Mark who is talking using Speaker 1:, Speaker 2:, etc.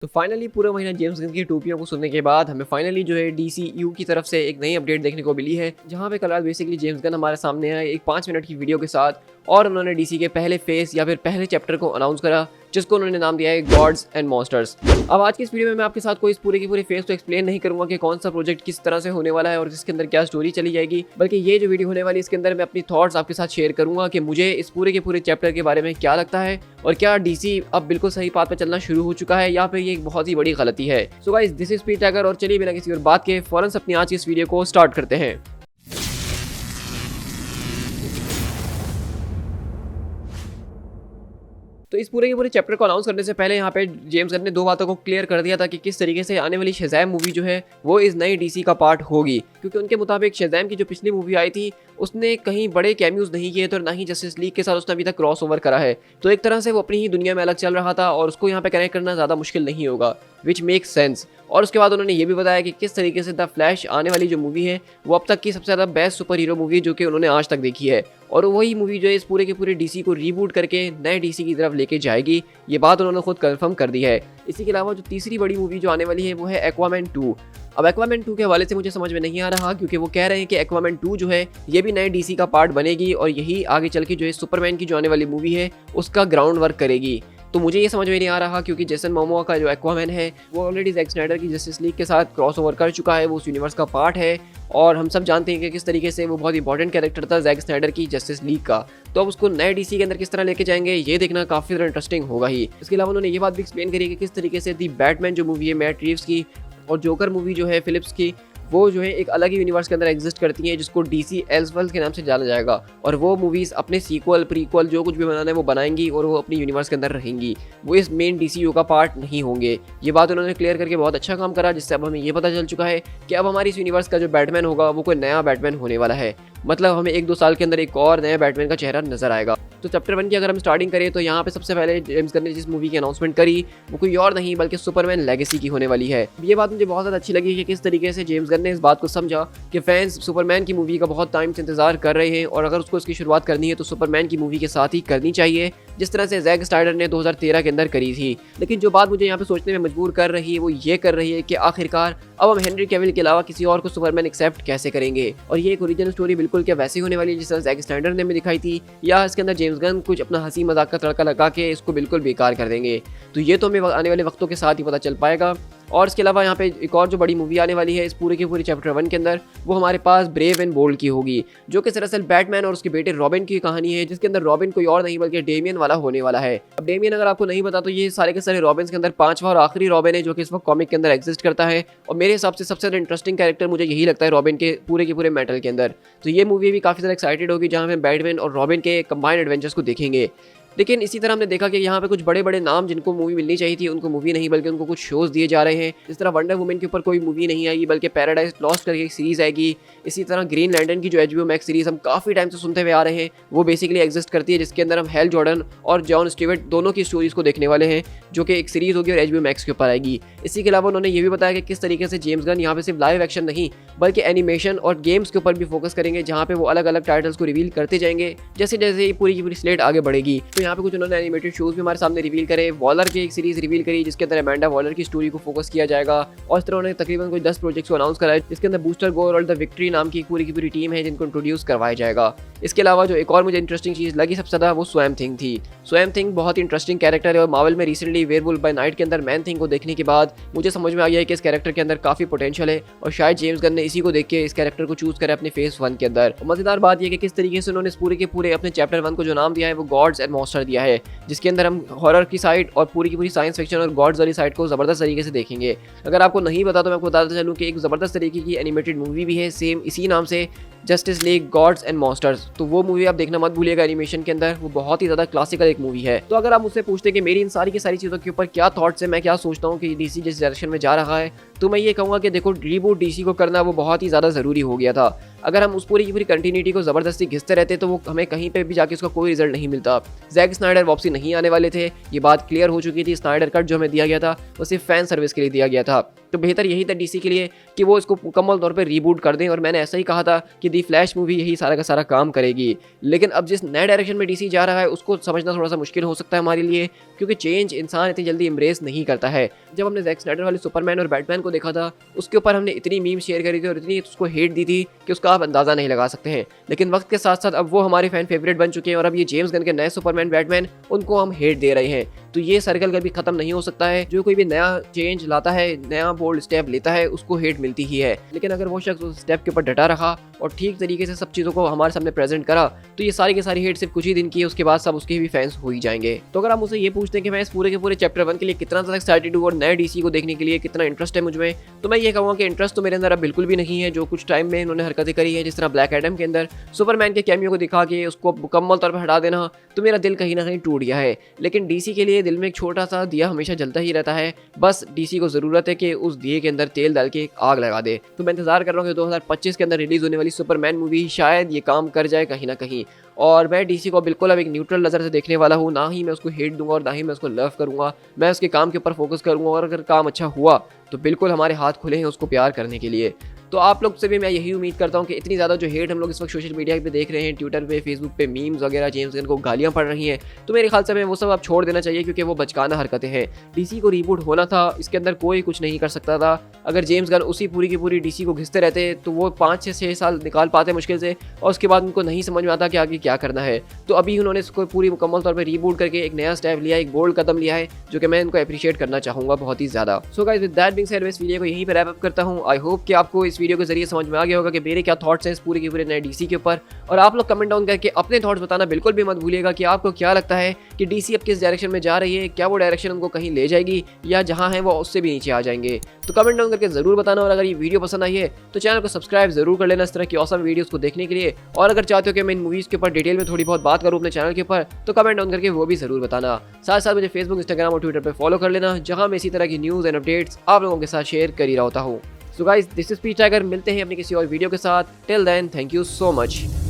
Speaker 1: तो फाइनली पूरा महीना जेम्स गन की टोपियों को सुनने के बाद हमें फाइनली जो है DCU की तरफ से एक नई अपडेट देखने को मिली है, जहां पे कल रात बेसिकली जेम्स गन हमारे सामने आए एक 5 मिनट की वीडियो के साथ और उन्होंने DC के पहले फेस या फिर पहले चैप्टर को अनाउंस करा, जिसको उन्होंने नाम दिया है गॉड्स एंड मॉन्स्टर्स। अब आज की इस वीडियो में मैं आपके साथ कोई इस पूरे की पूरे फेस तो एक्सप्लेन नहीं करूंगा कि कौन सा प्रोजेक्ट किस तरह से होने वाला है और इसके अंदर क्या स्टोरी चली जाएगी, बल्कि ये जो वीडियो होने वाली है इसके अंदर मैं अपनी थॉट्स आपके साथ शेयर करूंगा कि मुझे इस पूरे के पूरे चैप्टर के बारे में क्या लगता है और क्या DC अब बिल्कुल सही पाथ पे चलना शुरू हो चुका है या फिर ये एक बहुत ही बड़ी गलती है। सो गाइस, दिस इज पीट टैगर और चलिए बिना किसी और बात के फौरन से अपनी आज की इस वीडियो को स्टार्ट करते हैं। तो इस पूरे के पूरे चैप्टर को अनाउंस करने से पहले यहाँ पे जेम्स गन ने दो बातों को क्लियर कर दिया था कि किस तरीके से आने वाली शज़ैम मूवी जो है वो इस नई DC का पार्ट होगी, क्योंकि उनके मुताबिक शज़ैम की जो पिछली मूवी आई थी उसने कहीं बड़े कैमियोज नहीं किए थे और ना ही जस्टिस लीग के साथ उसने अभी तक क्रॉस ओवर करा है। तो एक तरह से वो अपनी ही दुनिया में अलग चल रहा था और उसको यहाँ पे कनेक्ट करना ज़्यादा मुश्किल नहीं होगा, विच मेक्स सेंस। और उसके बाद उन्होंने ये भी बताया कि किस तरीके से द फ्लैश आने वाली जो मूवी है वो अब तक की सबसे ज़्यादा बेस्ट सुपर हीरो मूवी जो कि उन्होंने आज तक देखी है, और वही मूवी जो है इस पूरे के पूरे DC को रीबूट करके नए DC की तरफ लेके जाएगी। ये बात उन्होंने खुद कंफर्म कर दी है। इसी के अलावा जो तीसरी बड़ी मूवी जो आने वाली है वो है एक्वामैन 2। अब एक्वामैन 2 के हवाले से मुझे समझ में नहीं आ रहा, क्योंकि वो कह रहे हैं कि एक्वामैन 2 जो है ये भी नए DC का पार्ट बनेगी और यही आगे चल के जो है सुपरमैन की जो आने वाली मूवी है उसका ग्राउंड वर्क करेगी। तो मुझे ये समझ में नहीं आ रहा, क्योंकि जेसन मोमोआ का जो एक्वामैन है वो ऑलरेडी जैक स्नाइडर की जस्टिस लीग के साथ क्रॉस ओवर कर चुका है, वो उस यूनिवर्स का पार्ट है और हम सब जानते हैं कि किस तरीके से वो बहुत इंपॉर्टेंट कैरेक्टर था जैक स्नाइडर की जस्टिस लीग का। तो अब उसको नए DC के अंदर किस तरह लेके जाएंगे ये देखना काफ़ी ज़्यादा इंटरेस्टिंग होगा ही। इसके अलावा उन्होंने ये बात भी एक्सप्लेन करी कि किस तरीके से दी बैटमैन जो मूवी है मैट रीव्स की और जोकर मूवी जो है फिलिप्स की, वो जो है एक अलग ही यूनिवर्स के अंदर एग्जिस्ट करती हैं जिसको DC एल्सेवर्ल्ड के नाम से जाना जाएगा, और वो मूवीज़ अपने सीक्वल प्रीक्वल जो कुछ भी बनाना है वो बनाएंगी और वो अपनी यूनिवर्स के अंदर रहेंगी, वो इस मेन DCU का पार्ट नहीं होंगे। ये बात उन्होंने क्लियर करके बहुत अच्छा काम करा, जिससे अब हमें ये पता चल चुका है कि अब हमारी इस यूनिवर्स का जो बैटमैन होगा वो कोई नया बैटमैन होने वाला है। मतलब हमें 1-2 साल के अंदर एक और नया बैटमैन का चेहरा नजर आएगा। तो चैप्टर 1 की अगर हम स्टार्टिंग करें तो यहाँ पे सबसे पहले जेम्स गन ने जिस मूवी की अनाउंसमेंट करी वो कोई और नहीं बल्कि सुपरमैन लेगेसी की होने वाली है। ये बात मुझे बहुत ज़्यादा अच्छी लगी कि किस तरीके से जेम्स गन ने इस बात को समझा कि फैंस सुपरमैन की मूवी का बहुत टाइम से इंतजार कर रहे हैं और अगर उसको इसकी शुरुआत करनी है तो सुपरमैन की मूवी के साथ ही करनी चाहिए, जिस तरह से जैक स्नाइडर ने 2013 के अंदर करी थी। लेकिन जो बात मुझे यहाँ पे सोचने में मजबूर कर रही है वो ये कर रही है कि आखिरकार अब हम हेनरी कैविल के अलावा किसी और को सुपरमैन एक्सेप्ट कैसे करेंगे, और ये एक ओरिजिनल स्टोरी बिल्कुल क्या वैसी होने वाली है जिस तरह जैक स्नाइडर ने भी दिखाई थी, या इसके अंदर जेम्स गन कुछ अपना हंसी मजाक का तड़का लगा के इसको बिल्कुल बेकार कर देंगे। तो ये तो हमें आने वाले वक्तों के साथ ही पता चल पाएगा। और इसके अलावा यहाँ पे एक और जो बड़ी मूवी आने वाली है इस पूरे के पूरे चैप्टर 1 के अंदर, वो हमारे पास ब्रेव एंड बोल्ड की होगी, जो कि दरअसल बैटमैन और उसके बेटे रॉबिन की कहानी है, जिसके अंदर रॉबिन कोई और नहीं बल्कि डेमियन वाला होने वाला है। अब डेमियन अगर आपको नहीं पता तो ये सारे के सारे रॉबिन्स के अंदर 5वां और आखिरी रॉबिन है जो कि इस वक्त कॉमिक के अंदर एग्जिस्ट करता है, और मेरे हिसाब से सबसे ज़्यादा इंटरेस्टिंग कैरेक्टर मुझे यही लगता है रॉबिन के पूरे मेटल के अंदर। तो ये मूवी भी काफ़ी ज़्यादा एक्साइटेड होगी जहाँ पे बैटमैन और रॉबिन के कंबाइंड एडवेंचर्स को देखेंगे। लेकिन इसी तरह हमने देखा कि यहाँ पे कुछ बड़े बड़े नाम जिनको मूवी मिलनी चाहिए थी उनको मूवी नहीं बल्कि उनको कुछ शोज़ दिए जा रहे हैं। इस तरह वंडर वुमन के ऊपर कोई मूवी नहीं आएगी बल्कि पैराडाइज लॉस्ट करके एक सीरीज़ आएगी। इसी तरह ग्रीन लैंटर्न की जो HBO मैक्स सीरीज़ हम काफ़ी टाइम से सुनते हुए आ रहे हैं वो बेसिकली एग्जिस्ट करती है, जिसके अंदर हम हेल जॉर्डन और जॉन स्टीवर्ट दोनों की स्टोरीज़ को देखने वाले हैं, जो कि एक सीरीज़ होगी और HBO मैक्स के ऊपर आएगी। इसी के अलावा उन्होंने ये भी बताया कि किस तरीके से जेम्स गन यहाँ पे सिर्फ लाइव एक्शन नहीं बल्कि एनिमेशन और गेम्स के ऊपर भी फोकस करेंगे, जहाँ पे वो अलग अलग टाइटल्स को रिवील करते जाएंगे जैसे जैसे ये पूरी की पूरी स्लेट आगे बढ़ेगी। तो यहाँ पे कुछ उन्होंने एनिमेटेड शोज भी हमारे सामने रिवील करे। वॉलर की एक सीरीज रिवील करी जिसके अंदर अमेंडा वॉलर की स्टोरी को फोकस किया जाएगा, और इस तरह उन्होंने तकरीबन कोई 10 प्रोजेक्ट्स को अनाउंस करा है, जिसके अंदर बूस्टर गोल और द विक्ट्री नाम की पूरी टीम है जिनको इंट्रोड्यूस करवाया जाएगा। इसके अलावा जो एक और मुझे इंटरेस्टिंग चीज़ लगी सबसे ज़्यादा वो स्वैम्प थिंग थी। स्वैम्प थिंग बहुत ही इंटरेस्टिंग कैरेक्टर है और मार्वल में रिसेंटली वेयरवुल्फ बाय नाइट के अंदर मैन थिंग को देखने के बाद मुझे समझ में आ गया है कि इस कैरेक्टर के अंदर काफ़ी पोटेंशियल है और शायद जेम्स गन ने इसी को देख के इस कैरेक्टर को चूज करा अपने फेस 1 के अंदर। मज़ेदार बात यह कि किस तरीके से उन्होंने इस पूरे के पूरे अपने चैप्टर 1 को जो नाम दिया है वो गॉड्स एंड मॉन्स्टर दिया है, जिसके अंदर हम हॉरर की साइड और पूरी की पूरी साइंस फिक्शन और गॉड्स वाली साइड को ज़बरदस्त तरीके से देखेंगे। अगर आपको नहीं पता तो मैं आपको बताता चलूँ कि एक ज़बरदस्त तरीके की एनिमेटेड मूवी भी है सेम इसी नाम से, justice league gods and monsters. तो वो मूवी आप देखना मत भूलिएगा एनिमेशन के अंदर, वो बहुत ही ज़्यादा क्लासिकल एक मूवी है। तो अगर आप मुझसे पूछते कि मेरी इन सारी की सारी चीज़ों के ऊपर क्या थॉट्स है, मैं क्या सोचता हूँ कि DC जिस डायरेक्शन में जा रहा है, तो मैं ये कहूँगा कि देखो रीबूट DC को करना वो बहुत ही ज़्यादा ज़रूरी हो गया था। अगर हम उस पूरी की पूरी कंटिन्यूटी को ज़बरदस्ती घिसते रहते तो वो हमें कहीं पे भी जाके उसका कोई रिजल्ट नहीं मिलता। जैक स्नाइडर वापसी नहीं आने वाले थे, ये बात क्लियर हो चुकी थी। स्नाइडर कट जो हमें दिया गया था वो सिर्फ फैन सर्विस के लिए दिया गया था। तो बेहतर यही था डीसी के लिए कि वो इसको मुकम्मल तौर पे रीबूट कर दें। और मैंने ऐसा ही कहा था कि दी फ्लैश मूवी यही सारा का सारा काम करेगी। लेकिन अब जिस नए डायरेक्शन में डीसी जा रहा है उसको समझना थोड़ा सा मुश्किल हो सकता है हमारे लिए, क्योंकि चेंज इंसान इतनी जल्दी एम्ब्रेस नहीं करता है। जब हमने जैक स्नाइडर वाले सुपरमैन और बैटमैन को देखा था, उसके ऊपर हमने इतनी मीम शेयर करी थी और इतनी उसको हेट दी थी कि उसका आप अंदाज़ा नहीं लगा सकते हैं। लेकिन वक्त के साथ साथ अब वो हमारे फैन फेवरेट बन चुके हैं और अब ये जेम्स गन के नए सुपरमैन बैटमैन उनको हम हेट दे रहे हैं। तो ये सर्कल कभी खत्म नहीं हो सकता है। जो कोई भी नया चेंज लाता है, नया बोल्ड स्टेप लेता है, उसको हेट मिलती ही है। लेकिन अगर वो शख्स उस स्टेप के ऊपर डटा रहा और ठीक तरीके से सब चीज़ों को हमारे सामने प्रेजेंट करा, तो ये सारी की सारी हेट सिर्फ कुछ ही दिन की है, उसके बाद सब उसके भी फैंस हो ही जाएंगे। तो अगर आप मुझसे ये पूछते हैं कि मैं इस पूरे के पूरे चैप्टर 1 के लिए कितना ज़्यादा एक्साइटेड हूँ और नए डीसी को देखने के लिए कितना इंटरेस्ट है मुझमें, तो मैं ये कहूँगा कि इंटरेस्ट तो मेरे अंदर अब बिल्कुल भी नहीं है। जो कुछ टाइम में इन्होंने हरकतें करी है, जिस तरह ब्लैक एडम के अंदर सुपरमैन के कैमियो को दिखा के उसको मुकम्मल तौर पर हटा देना, तो मेरा दिल कहीं ना कहीं टूट गया है। लेकिन डीसी के लिए दिल में एक छोटा सा दिया हमेशा जलता ही रहता है। बस डीसी को ज़रूरत है कि उस दिए के अंदर तेल डाल के एक आग लगा दे। तो मैं इंतजार कर रहा हूँ कि 2025 के अंदर रिलीज़ होने वाली सुपरमैन मूवी शायद ये काम कर जाए कहीं ना कहीं। और मैं डीसी को बिल्कुल अब एक न्यूट्रल नज़र से देखने वाला हूँ। ना ही मैं उसको हेट दूंगा और ना ही मैं उसको लव करूँगा। मैं उसके काम के ऊपर फोकस करूँगा और अगर काम अच्छा हुआ तो बिल्कुल हमारे हाथ खुले हैं उसको प्यार करने के लिए। तो आप लोग से भी मैं यही उम्मीद करता हूँ कि इतनी ज़्यादा जो हेट हम लोग इस वक्त सोशल मीडिया पे देख रहे हैं, ट्विटर पे, फेसबुक पे मीम्स वगैरह, जेम्स गन को गालियाँ पड़ रही हैं, तो मेरे ख्याल से हमें वो सब अब छोड़ देना चाहिए, क्योंकि वो बचकाना हरकतें हैं। डीसी को रीबूट होना था, इसके अंदर कोई कुछ नहीं कर सकता था। अगर जेम्स गन उसी पूरी की पूरी डीसी को घिसते रहते तो वो 5 से 6 साल निकाल पाते मुश्किल से, और उसके बाद उनको नहीं समझ में आता कि आगे क्या करना है। तो अभी उन्होंने इसको पूरी मुकम्मल तौर पर रीबूट करके एक नया स्टेप लिया, एक बोल्ड कदम लिया है, जो कि मैं इनको अप्रिशिएट करना चाहूँगा बहुत ही ज़्यादा। So guys, with that being said, मैं इस वीडियो को यहीं पर रैप अप करता हूँ। आई होप कि आपको इस वीडियो के जरिए समझ में आ गया होगा कि मेरे क्या थॉट्स हैं इस पूरे के पूरे नए डीसी के ऊपर। और आप लोग कमेंट डाउन करके अपने थॉट्स बताना बिल्कुल भी मत भूलिएगा कि आपको क्या लगता है कि डीसी अब किस डायरेक्शन में जा रही है। क्या वो डायरेक्शन उनको कहीं ले जाएगी या जहां है वो उससे भी नीचे आ जाएंगे? तो कमेंट डाउन करके जरूर बताना। और अगर ये वीडियो पसंद आई है तो चैनल को सब्सक्राइब जरूर कर लेना इस तरह की ऑसम वीडियोस को देखने के लिए। और अगर चाहते हो कि मैं इन मूवीज के ऊपर डिटेल में थोड़ी बहुत बात करूँ अपने चैनल के ऊपर, तो कमेंट डाउन करके वो भी जरूर बताना। साथ साथ मुझे फेसबुक, इंस्टाग्राम और ट्विटर पर फॉलो कर लेना, जहां मैं इसी तरह की न्यूज़ एंड अपडेट्स आप लोगों के साथ शेयर कर ही रहता हूँ। So guys, this is P Tiger। मिलते हैं अपनी किसी और वीडियो के साथ। Till then, thank you so much।